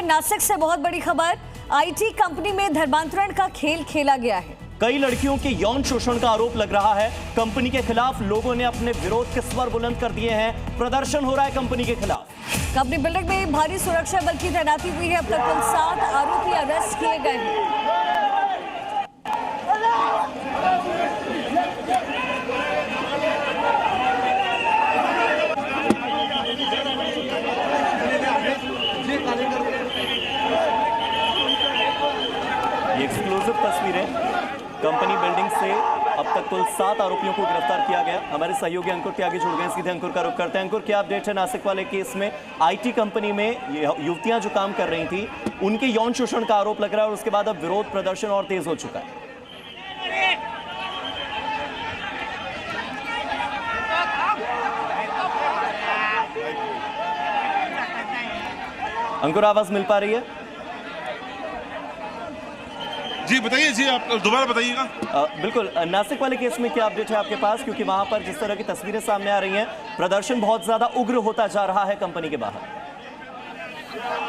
नासिक से बहुत बड़ी खबर। आईटी कंपनी में धर्मांतरण का खेल खेला गया है। कई लड़कियों के यौन शोषण का आरोप लग रहा है। कंपनी के खिलाफ लोगों ने अपने विरोध के स्वर बुलंद कर दिए हैं। प्रदर्शन हो रहा है कंपनी के खिलाफ। कंपनी बिल्डिंग में भारी सुरक्षा बल की तैनाती हुई है। अब तक कुल 7 आरोपी अरेस्ट किए गए हैं। एक्सक्लूसिव तस्वीरें कंपनी बिल्डिंग से। अब तक कुल 7 आरोपियों को गिरफ्तार किया गया। हमारे सहयोगी अंकुर के आगे जुड़ गए, सीधे अंकुर का रुख करते हैं। अंकुर, क्या अपडेट है नासिक वाले केस में? आईटी कंपनी में युवतियां जो काम कर रही थी उनके यौन शोषण का आरोप लग रहा है और उसके बाद अब विरोध प्रदर्शन और तेज हो चुका है। अंकुर, आवाज मिल पा रही है? जी बताइए, जी आप दोबारा बताइएगा। बिल्कुल, नासिक वाले केस में क्या अपडेट है आपके पास? क्योंकि वहां पर जिस तरह की तस्वीरें सामने आ रही हैं, प्रदर्शन बहुत ज्यादा उग्र होता जा रहा है कंपनी के बाहर।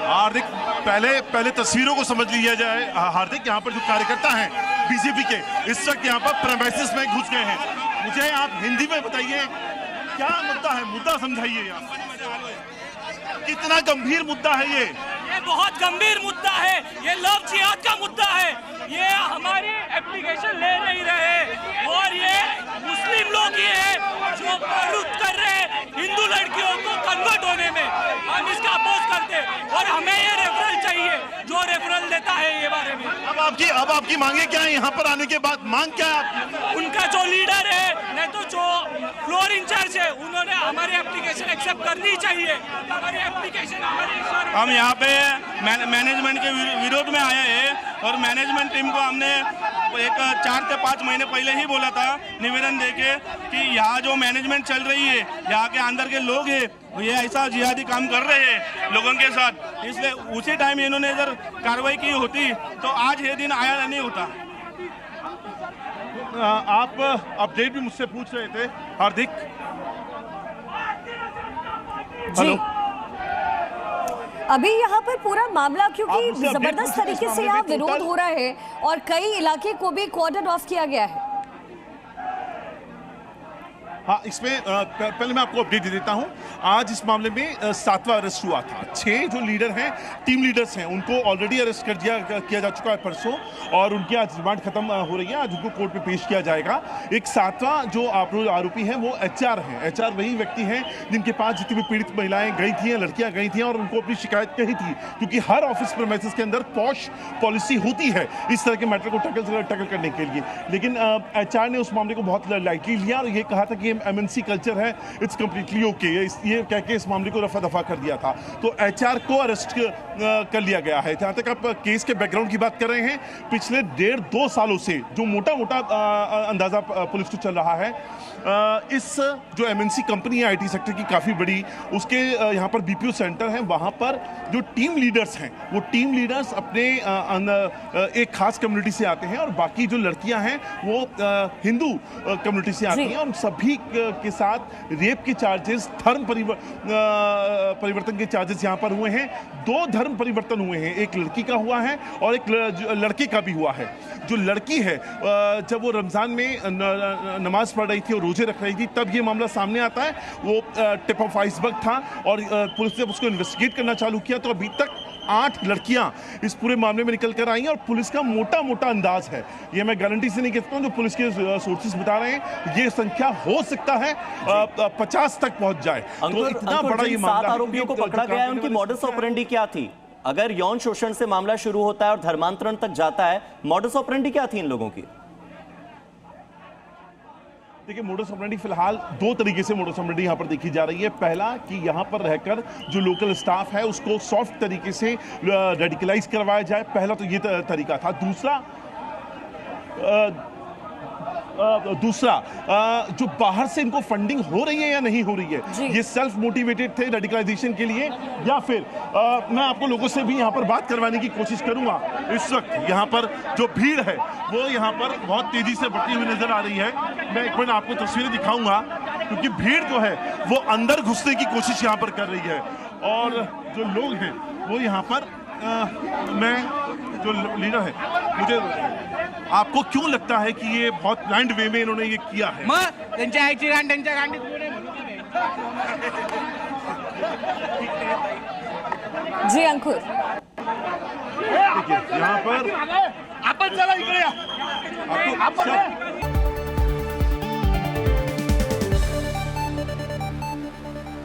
हार्दिक, पहले तस्वीरों को समझ लिया जाए। हार्दिक, यहाँ पर जो कार्यकर्ता हैं बीजेपी के, इस वक्त यहाँ पर प्रेमाइसिस में घुस गए हैं। मुझे आप हिंदी में बताइए क्या मुद्दा है, मुद्दा समझाइए। कितना गंभीर मुद्दा है ये बहुत गंभीर मुद्दा है। ये लव जिहाद का मुद्दा है। ये हमारी एप्लीकेशन ले नहीं रहे और ये मुस्लिम लोग ही है जो प्रवृत्त कर रहे हैं हिंदू लड़कियों को कन्वर्ट होने में। हम इसका अपोज करते हैं और हमें ये रेफरल चाहिए जो रेफरल देता है ये बारे में। अब आपकी मांगे क्या है? यहाँ पर आने के बाद मांग क्या है आपकी? उनका जो लीडर है, नहीं तो जो फ्लोर इंचार्ज है, उन्होंने हमारी एप्लीकेशन एक्सेप्ट करनी चाहिए। हमारी एप्लीकेशन हम यहाँ पे मैनेजमेंट के विरोध में आए हैं और मैनेजमेंट टीम को हमने एक 4 से 5 महीने पहले ही बोला था निवेदन देके कि यहाँ जो मैनेजमेंट चल रही है, यहाँ के अंदर के लोग हैं ये ऐसा जिहादी काम कर रहे हैं लोगों के साथ। इसलिए उसी टाइम इन्होंने अगर कार्रवाई की होती तो आज ये दिन आया नहीं होता। आप अपडेट भी मुझसे पूछ रहे थे हार्दिक। जी, अभी यहाँ पर पूरा मामला, क्योंकि जबरदस्त तरीके से यहाँ विरोध हो रहा है और कई इलाके को भी कॉर्डन ऑफ किया गया है। हाँ, इसमें पहले मैं आपको अपडेट दे देता हूं। आज इस मामले में 7वां अरेस्ट हुआ था। 6 जो लीडर हैं, टीम लीडर्स हैं, उनको ऑलरेडी अरेस्ट किया जा चुका है परसों, और उनकी आज रिमांड खत्म हो रही है। आज उनको कोर्ट में पेश किया जाएगा। एक 7वां जो आरोपी है वो HR है। HR वही व्यक्ति हैं जिनके पास जितनी भी पीड़ित महिलाएं गई थी, लड़कियां गई थी और उनको अपनी शिकायत कही थी, क्योंकि हर ऑफिस प्रीमाइसेस के अंदर पॉश पॉलिसी होती है इस तरह के मैटर को टैकल करने के लिए। लेकिन HR ने उस मामले को बहुत लाइटली लिया और ये कहा था कि MNC कल्चर है, इट्स कंप्लीटली ओके, ये कह के इस मामले को रफा दफा कर दिया था। तो HR को अरेस्ट कर लिया गया है। जहां तक आप केस के बैकग्राउंड की बात कर रहे हैं, पिछले 1.5-2 सालों से जो मोटा अंदाजा पुलिस को चल रहा है, इस जो MNC कंपनी है IT सेक्टर की काफी बड़ी, उसके यहाँ पर BPO सेंटर है, वहां पर जो टीम लीडर्स हैं वो टीम लीडर्स अपने एक खास कम्युनिटी से आते हैं और बाकी जो लड़कियां हैं वो हिंदू कम्युनिटी से आती हैं। और सभी के साथ रेप के चार्जेस, धर्म परिवर्तन के चार्जेस यहाँ पर हुए हैं। 2 धर्म परिवर्तन हुए हैं, एक लड़की का हुआ है और एक लड़के का भी हुआ है। जो लड़की है, जब वो रमजान में नमाज पढ़ रही थी और रोजे रख रही थी, तब ये मामला सामने आता है। वो टिप ऑफ आइसबर्ग था और पुलिस ने उसको इन्वेस्टिगेट करना चालू किया। तो अभी तक 8 लड़कियां इस पूरे मामले में निकल कर आई हैं और पुलिस का मोटा अंदाज है, ये मैं गारंटी से नहीं कहता हूं, जो पुलिस के सोर्सेस बता रहे हैं, ये संख्या हो सकता है 50 तक पहुंच जाए। तो इतना बड़ा ये मामला। 7 आरोपियों को पकड़ा गया है, उनकी मॉडस ऑपरेंडी क्या थी? अगर यौन शोषण से मामला शुरू होता है और धर्मांतरण तक जाता है, मॉडस ऑपरेंडी क्या थी इन लोगों की? देखिए, मोडस ऑपरेंडी फिलहाल 2 तरीके से मोडस ऑपरेंडी यहाँ पर देखी जा रही है। पहला कि यहाँ पर रहकर जो लोकल स्टाफ है उसको सॉफ्ट तरीके से रेडिकलाइज करवाया जाए, पहला तो ये तरीका था। दूसरा जो बाहर से इनको फंडिंग हो रही है या नहीं हो रही है, ये सेल्फ मोटिवेटेड थे रेडिकलाइजेशन के लिए, या फिर मैं आपको लोगों से भी यहाँ पर बात करवाने की कोशिश करूंगा। इस वक्त यहाँ पर जो भीड़ है वो यहाँ पर बहुत तेजी से बढ़ती हुई नजर आ रही है। मैं एक मिनट आपको तस्वीरें दिखाऊंगा, क्योंकि भीड़ जो है वो अंदर घुसने की कोशिश यहाँ पर कर रही है और जो लोग हैं वो यहाँ पर मैं जो लीडर है, मुझे आपको क्यों लगता है कि ये बहुत ब्लाइंड वे में इन्होंने ये किया है? मग त्यांच्या आईची गांड त्यांच्या गांडीत पुढे म्हणून जी अंकुर, देखिए यहाँ पर आपण चला इकडे या. आपको